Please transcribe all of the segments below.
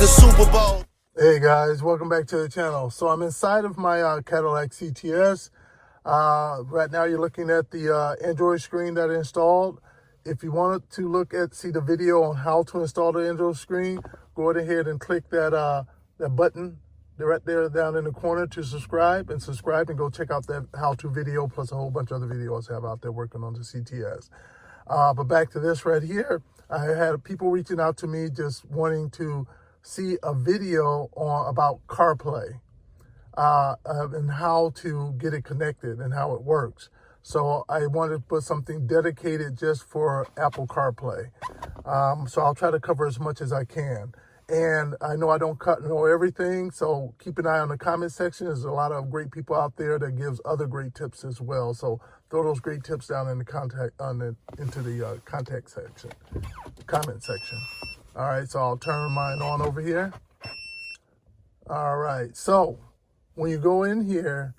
the Super Bowl. Hey guys, welcome back to the channel. So I'm inside of my Cadillac CTS. Right now you're looking at the Android screen that I installed. If you wanted to see the video on how to install the Android screen, go ahead and click that button right there down in the corner to subscribe and go check out that how-to video plus a whole bunch of other videos I have out there working on the CTS. But back to this right here, I had people reaching out to me just wanting to see a video about CarPlay and how to get it connected and how it works. So I wanted to put something dedicated just for Apple CarPlay. So I'll try to cover as much as I can. And I know I don't know everything, so keep an eye on the comment section. There's a lot of great people out there that gives other great tips as well. So throw those great tips down in the into the comment section. All right, so I'll turn mine on over here. All right, so when you go in here,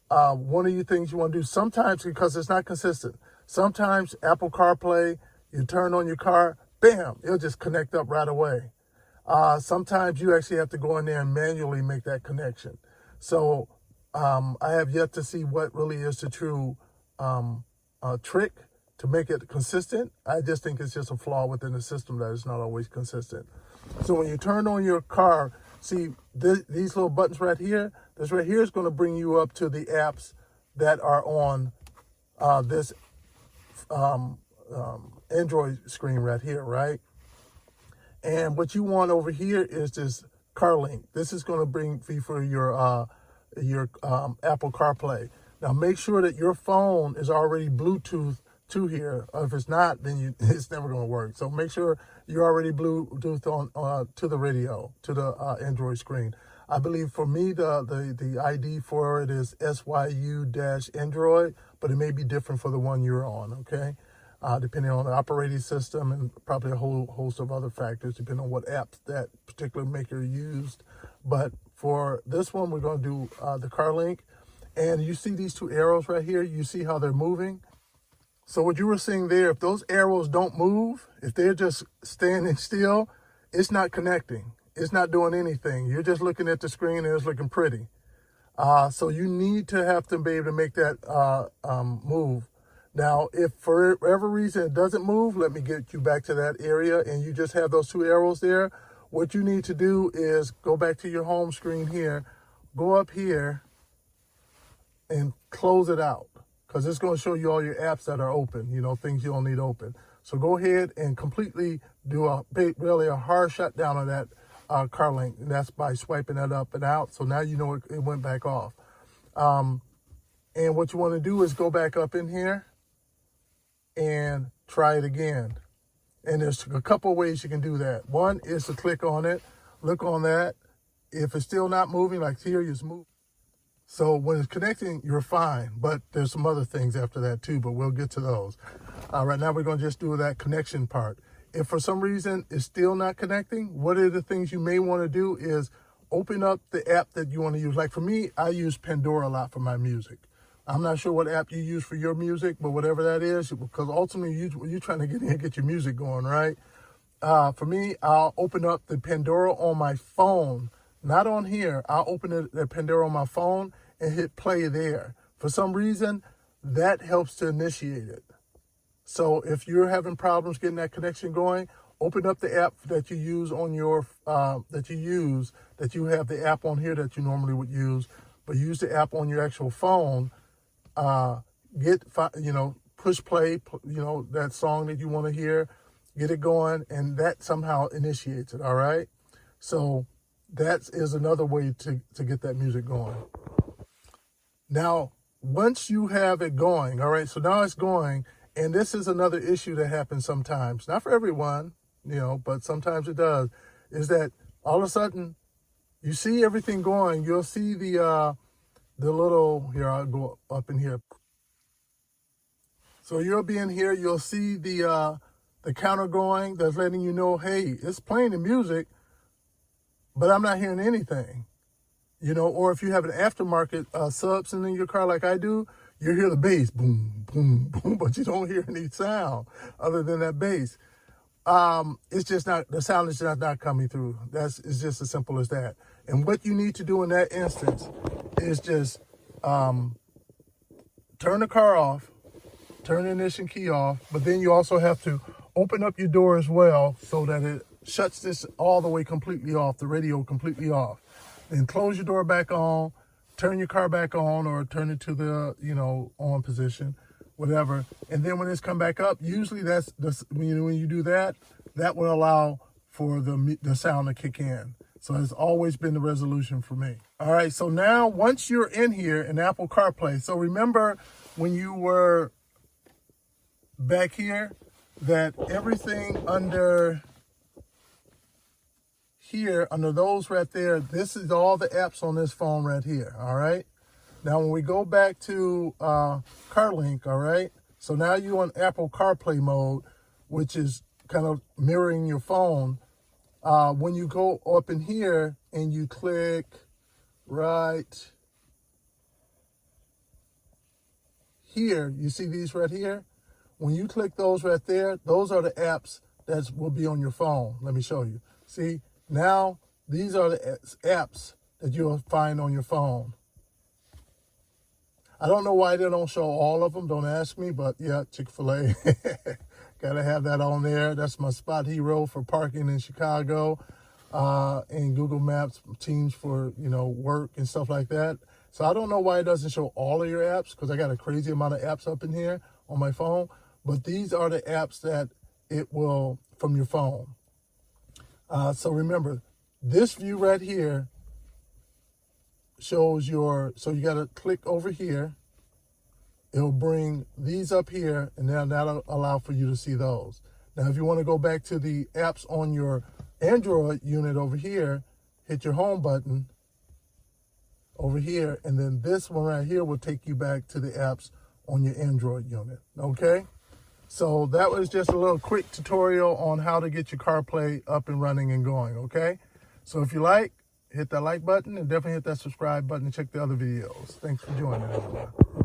one of the things you want to do sometimes, because it's not consistent, sometimes Apple CarPlay, you turn on your car, bam, it'll just connect up right away. Sometimes you actually have to go in there and manually make that connection. So I have yet to see what really is the true trick to make it consistent. I just think it's just a flaw within the system that is not always consistent. So when you turn on your car, see these little buttons right here, this right here is going to bring you up to the apps that are on this Android screen right here, right? And what you want over here is this car link. This is going to bring for your Apple CarPlay. Now make sure that your phone is already Bluetooth to here. If it's not, then it's never going to work. So make sure you're already Bluetooth on to the radio, to the Android screen. I believe for me the ID for it is SYU-Android, but it may be different for the one you're on. Okay. Depending on the operating system and probably a whole host of other factors, depending on what apps that particular maker used. But for this one, we're going to do the car link. And you see these two arrows right here. You see how they're moving. So what you were seeing there, if those arrows don't move, if they're just standing still, it's not connecting. It's not doing anything. You're just looking at the screen and it's looking pretty. So you need to have to be able to make that move. Now, if for whatever reason it doesn't move, let me get you back to that area and you just have those two arrows there. What you need to do is go back to your home screen here, go up here and close it out because it's going to show you all your apps that are open, things you don't need open. So go ahead and completely do really a hard shutdown of that car link. And that's by swiping that up and out. So now you know it went back off. And what you want to do is go back up in here and try it again. And there's a couple of ways you can do that. One is to click on it, look on that. If it's still not moving, like here, it's moving. So when it's connecting, you're fine. But there's some other things after that too, but we'll get to those. Right now, we're going to just do that connection part. If for some reason it's still not connecting, what are the things you may want to do is open up the app that you want to use. Like for me, I use Pandora a lot for my music. I'm not sure what app you use for your music, but whatever that is, because ultimately you're trying to get your music going, right? For me, I'll open up the Pandora on my phone, not on here. I'll open the Pandora on my phone and hit play there. For some reason, that helps to initiate it. So if you're having problems getting that connection going, open up the app that you use on your, that you have the app on here that you normally would use, but use the app on your actual phone. Push play, that song that you want to hear, get it going, and that somehow initiates it, all right? So that is another way to get that music going. Now, once you have it going, all right, so now it's going, and this is another issue that happens sometimes, not for everyone, but sometimes it does, is that all of a sudden you see everything going, you'll see the little, here, I'll go up in here. So you'll be in here, you'll see the counter going that's letting you know, hey, it's playing the music, but I'm not hearing anything. Or if you have an aftermarket subs in your car like I do, you hear the bass, boom, boom, boom, but you don't hear any sound other than that bass. it's just not, the sound is just not coming through. It's just as simple as that. And what you need to do in that instance is just turn the car off, turn the ignition key off, but then you also have to open up your door as well so that it shuts this all the way completely off, the radio completely off. Then close your door back on, turn your car back on, or turn it to the, on position, whatever. And then when it's come back up, usually when you do that, that will allow for the sound to kick in. So it's always been the resolution for me. All right, so now once you're in here in Apple CarPlay, so remember when you were back here, that everything under here, under those right there, this is all the apps on this phone right here, all right? Now, when we go back to CarLink, all right? So now you're on Apple CarPlay mode, which is kind of mirroring your phone. When you go up in here and you click right here, you see these right here? When you click those right there, those are the apps that will be on your phone. Let me show you. See, now these are the apps that you'll find on your phone. I don't know why they don't show all of them. Don't ask me, but yeah, Chick-fil-A. Gotta have that on there. That's my spot hero for parking in Chicago. And Google Maps Teams for, work and stuff like that. So I don't know why it doesn't show all of your apps, because I got a crazy amount of apps up in here on my phone. But these are the apps that it will, from your phone. So remember, this view right here shows so you got to click over here. It'll bring these up here, and then that'll allow for you to see those. Now, if you want to go back to the apps on your Android unit over here, hit your home button over here, and then this one right here will take you back to the apps on your Android unit, okay? So that was just a little quick tutorial on how to get your CarPlay up and running and going, okay? So if you like, hit that like button and definitely hit that subscribe button and check the other videos. Thanks for joining, everyone.